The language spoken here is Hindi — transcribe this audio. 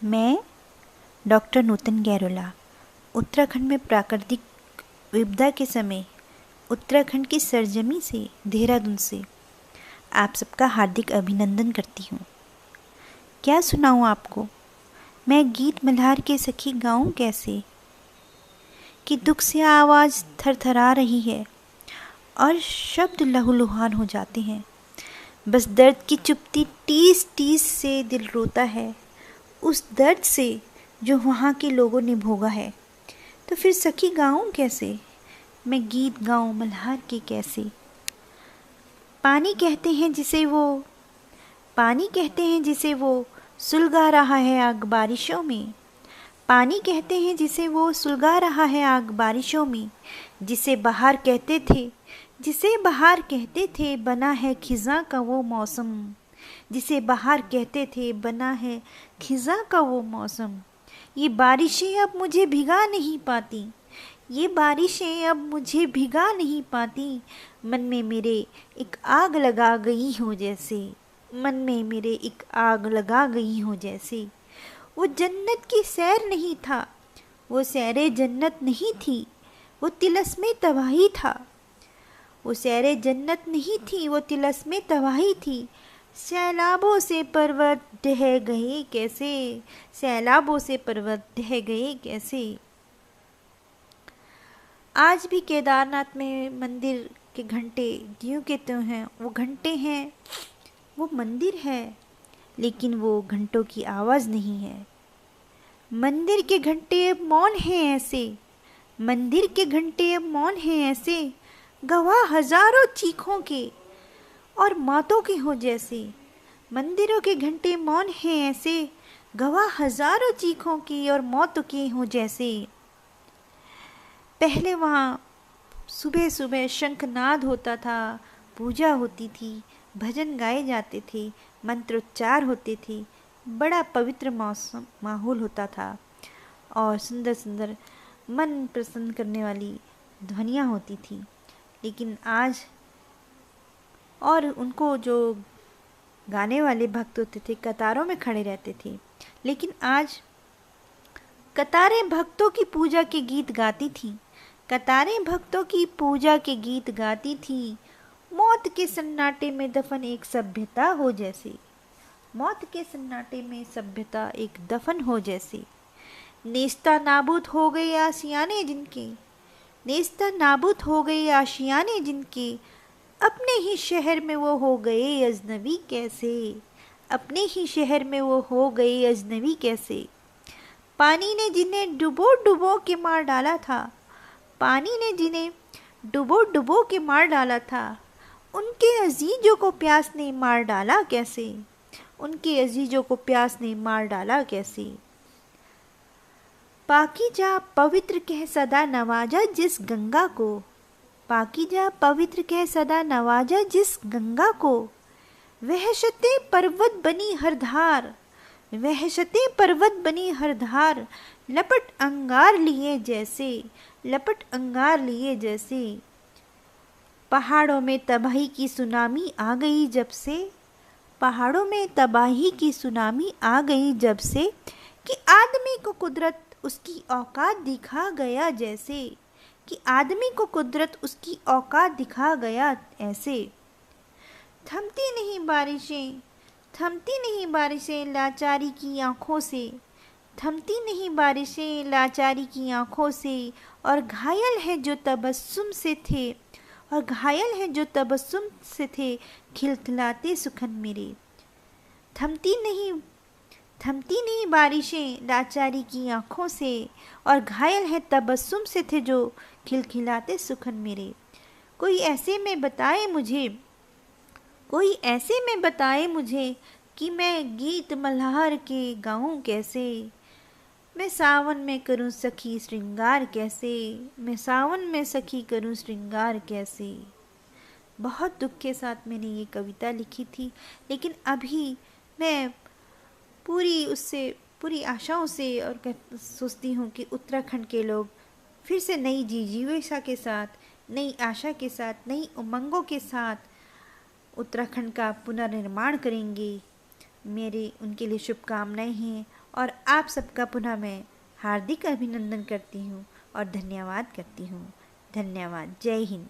मैं डॉक्टर नूतन गैरोला उत्तराखंड में प्राकृतिक विपदा के समय उत्तराखंड की सरजमी से देहरादून से आप सबका हार्दिक अभिनंदन करती हूँ। क्या सुनाऊँ आपको, मैं गीत मल्हार के सखी गाऊँ कैसे कि दुख से आवाज़ थरथरा रही है और शब्द लहूलुहान हो जाते हैं। बस दर्द की चुपती टीस टीस से दिल रोता है, उस दर्द से जो वहाँ के लोगों ने भोगा है। तो फिर सखी गाऊँ कैसे, मैं गीत गाऊँ मल्हार के कैसे। पानी कहते हैं जिसे वो सुलगा रहा है आग बारिशों में। पानी कहते हैं जिसे वो सुलगा रहा है आग बारिशों में। जिसे बहार कहते थे बना है खिज़ां का वो मौसम। जिसे बहार कहते थे बना है खिज़ां का वो मौसम। ये बारिशें अब मुझे भिगा नहीं पाती, ये बारिशें अब मुझे भिगा नहीं पाती। मन में मेरे एक आग लगा गई हो जैसे, मन में मेरे एक आग लगा गई हो जैसे। वो जन्नत की सैर नहीं था, वो सैरे जन्नत नहीं थी, वो तिलस्मे तबाही था। वो सैरे जन्नत नहीं थी, वो तिलस्मे तबाही थी। सैलाबों से पर्वत ढह गए कैसे, सैलाबों से पर्वत ढह गए कैसे। आज भी केदारनाथ में मंदिर के घंटे ज्यों के त्यों हैं। वो घंटे हैं, वो मंदिर है, लेकिन वो घंटों की आवाज़ नहीं है। मंदिर के घंटे अब मौन हैं ऐसे, मंदिर के घंटे अब मौन हैं ऐसे। गवाह हजारों चीखों के और मौतों के हो जैसे। मंदिरों के घंटे मौन हैं ऐसे, गवाह हजारों चीखों की और मौतों के हो जैसे। पहले वहाँ सुबह सुबह शंखनाद होता था, पूजा होती थी, भजन गाए जाते थे, मंत्रोच्चार होते थे, बड़ा पवित्र माहौल होता था और सुंदर सुंदर मन प्रसन्न करने वाली ध्वनियाँ होती थी। लेकिन आज, और उनको जो गाने वाले भक्त होते थे कतारों में खड़े रहते थे, लेकिन आज कतारें भक्तों की पूजा के गीत गाती थीं, कतारें भक्तों की पूजा के गीत गाती थीं। मौत के सन्नाटे में दफन एक सभ्यता हो जैसे, मौत के सन्नाटे में सभ्यता एक दफन हो जैसे। नेस्ता नाबूद हो गए आशियाने जिनके, नेस्ता नाबूद हो गए आशियाने जिनके। अपने ही शहर में वो हो गए अजनबी कैसे, अपने ही शहर में वो हो गए अजनबी कैसे। पानी ने जिन्हें डुबो डुबो के मार डाला था, पानी ने जिन्हें डुबो डुबो के मार डाला था। उनके अजीजों को प्यास ने मार डाला कैसे, उनके अजीजों को प्यास ने मार डाला कैसे। पाकीज़ा पवित्र कह सदा नवाजा जिस गंगा को, पाकीज़ा पवित्र कह सदा नवाजा जिस गंगा को। वहशते पर्वत बनी हर धार, वहशते पर्वत बनी हर धार। लपट अंगार लिए जैसे, लपट अंगार लिए जैसे। पहाड़ों में तबाही की सुनामी आ गई जब से, पहाड़ों में तबाही की सुनामी आ गई जब से। कि आदमी को कुदरत उसकी औकात दिखा गया जैसे, कि आदमी को कुदरत उसकी औकात दिखा गया ऐसे। थमती नहीं बारिशें, थमती नहीं बारिशें लाचारी की आँखों से, थमती नहीं बारिशें लाचारी की आँखों से। और घायल है जो तबस्सुम से थे, और घायल है जो तबस्सुम से थे खिलखिलाते सुखन मेरे। थमती नहीं बारिशें लाचारी की आँखों से, और घायल है तबस्सुम से थे जो खिलखिलाते सुखन मेरे। कोई ऐसे में बताए मुझे, कोई ऐसे में बताए मुझे कि मैं गीत मल्हार के गाऊं कैसे। मैं सावन में करूं सखी श्रृंगार कैसे, मैं सावन में सखी करूं श्रृंगार कैसे। बहुत दुख के साथ मैंने ये कविता लिखी थी, लेकिन अभी मैं पूरी आशाओं से और सोचती हूँ कि उत्तराखंड के लोग फिर से नई जीजीविका के साथ, नई आशा के साथ, नई उमंगों के साथ उत्तराखंड का पुनर्निर्माण करेंगे। मेरे उनके लिए शुभकामनाएं हैं और आप सबका पुनः मैं हार्दिक अभिनंदन करती हूँ और धन्यवाद करती हूँ। धन्यवाद। जय हिंद।